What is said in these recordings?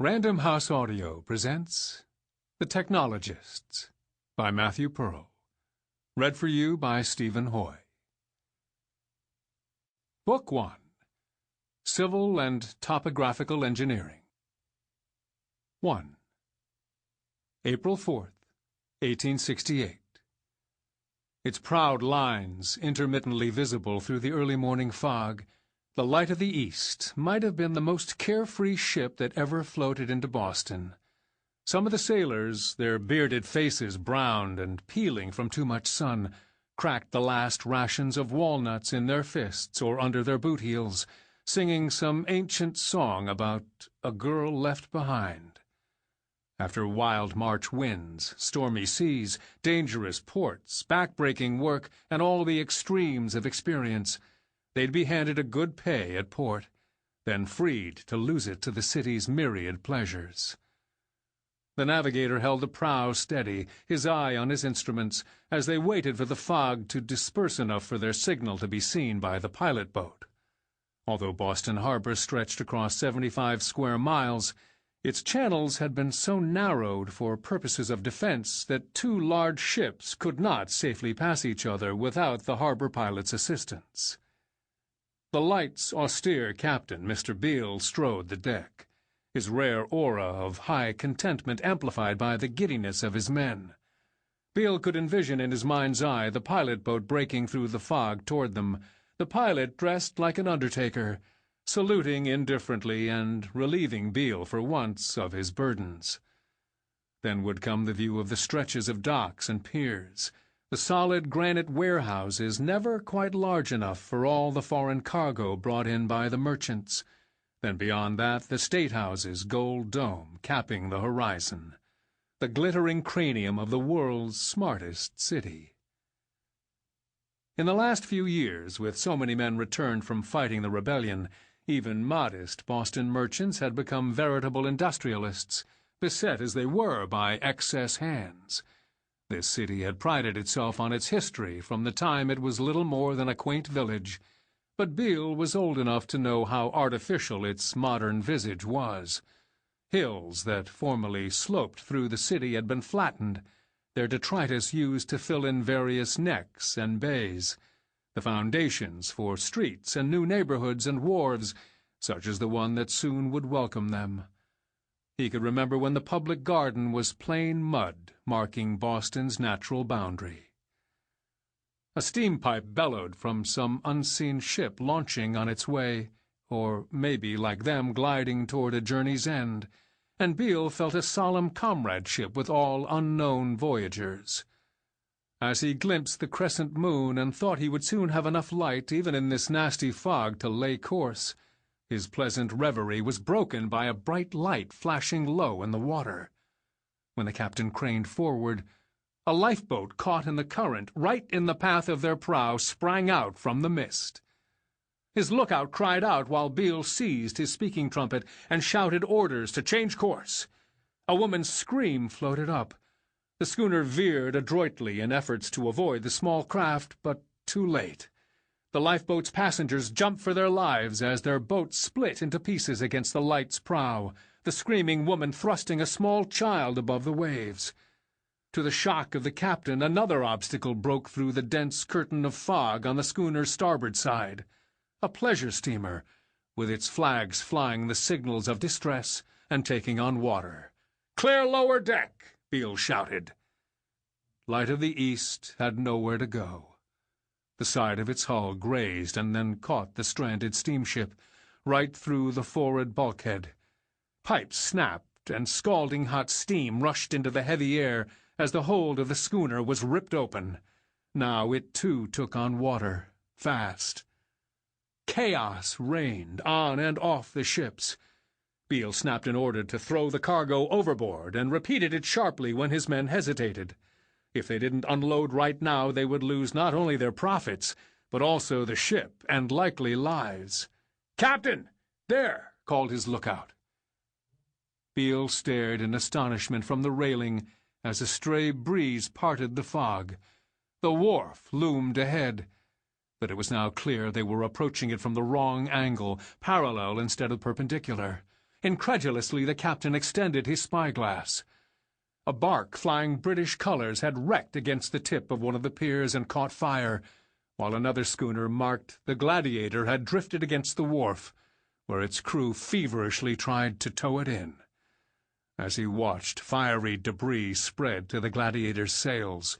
Random House Audio presents The Technologists by Matthew Peril. Read for you by Stephen Hoye. Book 1. Civil and Topographical Engineering. 1. April 4th, 1868. Its proud lines intermittently visible through the early morning fog, the Light of the East might have been the most carefree ship that ever floated into Boston. Some of the sailors, their bearded faces browned and peeling from too much sun, cracked the last rations of walnuts in their fists or under their boot heels, singing some ancient song about a girl left behind. After wild March winds, stormy seas, dangerous ports, back-breaking work, and all the extremes of experience, they'd be handed a good pay at port, then freed to lose it to the city's myriad pleasures. The navigator held the prow steady, his eye on his instruments, as they waited for the fog to disperse enough for their signal to be seen by the pilot boat. Although Boston Harbor stretched across 75 square miles, its channels had been so narrowed for purposes of defense that two large ships could not safely pass each other without the harbor pilot's assistance. The Light's austere captain, Mr. Beale, strode the deck, his rare aura of high contentment amplified by the giddiness of his men. Beale could envision in his mind's eye the pilot boat breaking through the fog toward them, the pilot dressed like an undertaker, saluting indifferently and relieving Beale for once of his burdens. Then would come the view of the stretches of docks and piers, the solid granite warehouses never quite large enough for all the foreign cargo brought in by the merchants. Then beyond that, the State House's gold dome capping the horizon, the glittering cranium of the world's smartest city. In the last few years, with so many men returned from fighting the rebellion, even modest Boston merchants had become veritable industrialists, beset as they were by excess hands. This city had prided itself on its history from the time it was little more than a quaint village, but Beale was old enough to know how artificial its modern visage was. Hills that formerly sloped through the city had been flattened, their detritus used to fill in various necks and bays, the foundations for streets and new neighborhoods and wharves, such as the one that soon would welcome them. He could remember when the public garden was plain mud, marking Boston's natural boundary. A steam pipe bellowed from some unseen ship launching on its way, or maybe, like them, gliding toward a journey's end, and Beale felt a solemn comradeship with all unknown voyagers. As he glimpsed the crescent moon and thought he would soon have enough light, even in this nasty fog, to lay course, his pleasant reverie was broken by a bright light flashing low in the water. When the captain craned forward, a lifeboat caught in the current, right in the path of their prow, sprang out from the mist. His lookout cried out while Beale seized his speaking trumpet and shouted orders to change course. A woman's scream floated up. The schooner veered adroitly in efforts to avoid the small craft, but too late. The lifeboat's passengers jumped for their lives as their boat split into pieces against the Light's prow, the screaming woman thrusting a small child above the waves. To the shock of the captain, another obstacle broke through the dense curtain of fog on the schooner's starboard side. A pleasure steamer, with its flags flying the signals of distress and taking on water. "Clear lower deck!" Beale shouted. Light of the East had nowhere to go. The side of its hull grazed and then caught the stranded steamship, right through the forward bulkhead. Pipes snapped and scalding hot steam rushed into the heavy air as the hold of the schooner was ripped open. Now it too took on water, fast. Chaos reigned on and off the ships. Beale snapped an order to throw the cargo overboard and repeated it sharply when his men hesitated. If they didn't unload right now, they would lose not only their profits, but also the ship and likely lives. "Captain! There!" called his lookout. Beale stared in astonishment from the railing as a stray breeze parted the fog. The wharf loomed ahead, but it was now clear they were approaching it from the wrong angle, parallel instead of perpendicular. Incredulously, the captain extended his spyglass. A bark flying British colors had wrecked against the tip of one of the piers and caught fire, while another schooner marked the Gladiator had drifted against the wharf, where its crew feverishly tried to tow it in. As he watched, fiery debris spread to the Gladiator's sails,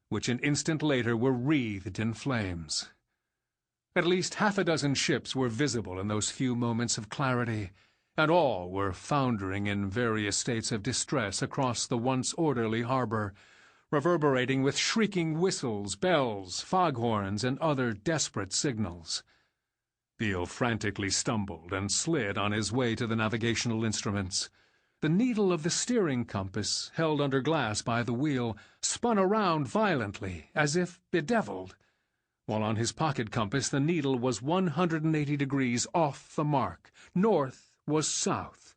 which an instant later were wreathed in flames. At least half a dozen ships were visible in those few moments of clarity, and all were foundering in various states of distress across the once orderly harbor, reverberating with shrieking whistles, bells, foghorns, and other desperate signals. Beale frantically stumbled and slid on his way to the navigational instruments. The needle of the steering compass, held under glass by the wheel, spun around violently, as if bedeviled, while on his pocket compass the needle was 180 degrees off the mark. North was south.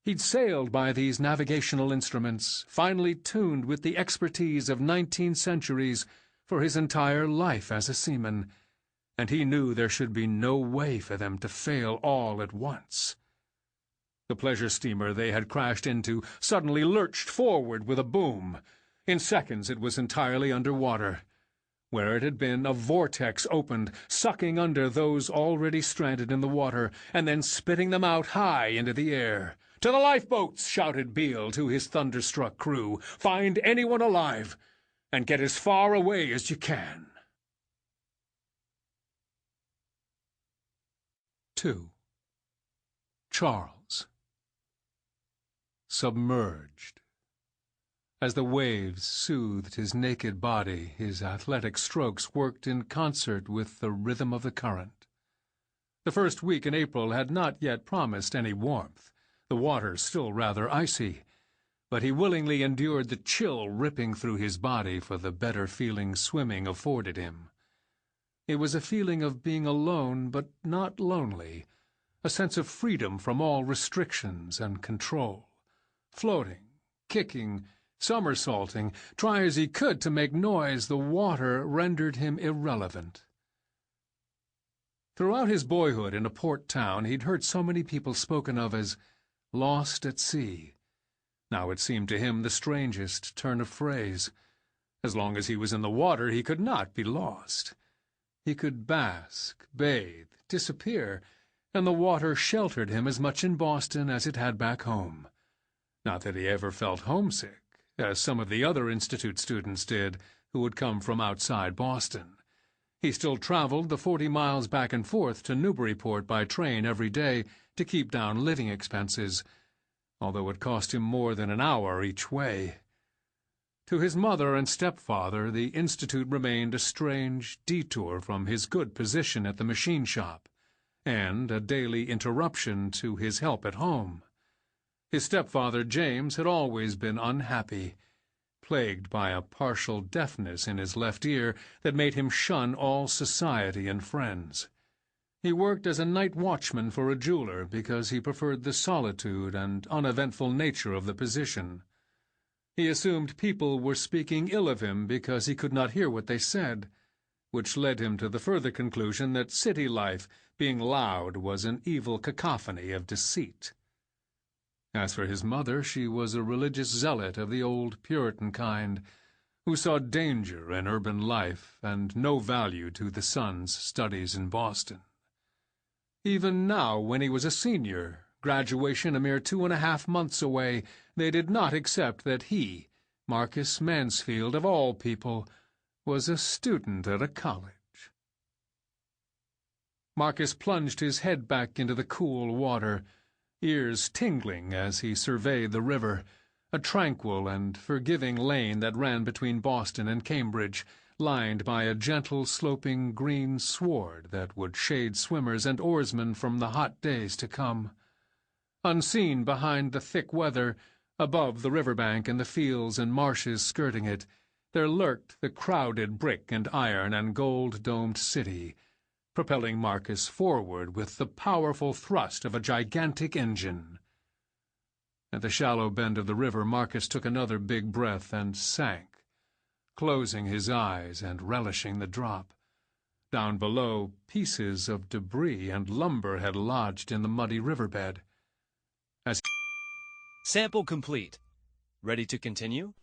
He'd sailed by these navigational instruments, finely tuned with the expertise of 19 centuries, for his entire life as a seaman, and he knew there should be no way for them to fail all at once. The pleasure steamer they had crashed into suddenly lurched forward with a boom. In seconds it was entirely under water. Where it had been, a vortex opened, sucking under those already stranded in the water, and then spitting them out high into the air. "To the lifeboats!" shouted Beale to his thunderstruck crew. "Find anyone alive, and get as far away as you can." 2. Charles. Submerged. As the waves soothed his naked body, his athletic strokes worked in concert with the rhythm of the current. The first week in April had not yet promised any warmth, the water still rather icy, but he willingly endured the chill ripping through his body for the better feeling swimming afforded him. It was a feeling of being alone but not lonely, a sense of freedom from all restrictions and control. Floating, kicking, somersaulting, try as he could to make noise, the water rendered him irrelevant. Throughout his boyhood in a port town, he'd heard so many people spoken of as lost at sea. Now it seemed to him the strangest turn of phrase. As long as he was in the water, he could not be lost. He could bask, bathe, disappear, and the water sheltered him as much in Boston as it had back home. Not that he ever felt homesick, as some of the other Institute students did who had come from outside Boston. He still traveled the 40 miles back and forth to Newburyport by train every day to keep down living expenses, although it cost him more than an hour each way. To his mother and stepfather, the Institute remained a strange detour from his good position at the machine shop, and a daily interruption to his help at home. His stepfather, James, had always been unhappy, plagued by a partial deafness in his left ear that made him shun all society and friends. He worked as a night watchman for a jeweler because he preferred the solitude and uneventful nature of the position. He assumed people were speaking ill of him because he could not hear what they said, which led him to the further conclusion that city life, being loud, was an evil cacophony of deceit. As for his mother, she was a religious zealot of the old Puritan kind, who saw danger in urban life and no value to the son's studies in Boston. Even now, when he was a senior, graduation a mere 2.5 months away, they did not accept that he, Marcus Mansfield, of all people, was a student at a college. Marcus plunged his head back into the cool water, ears tingling as he surveyed the river, a tranquil and forgiving lane that ran between Boston and Cambridge, lined by a gentle sloping green sward that would shade swimmers and oarsmen from the hot days to come. Unseen behind the thick weather, above the riverbank and the fields and marshes skirting it, there lurked the crowded brick and iron and gold-domed city, propelling Marcus forward with the powerful thrust of a gigantic engine. At the shallow bend of the river, Marcus took another big breath and sank, closing his eyes and relishing the drop. Down below, pieces of debris and lumber had lodged in the muddy riverbed. as Sample complete. Ready to continue?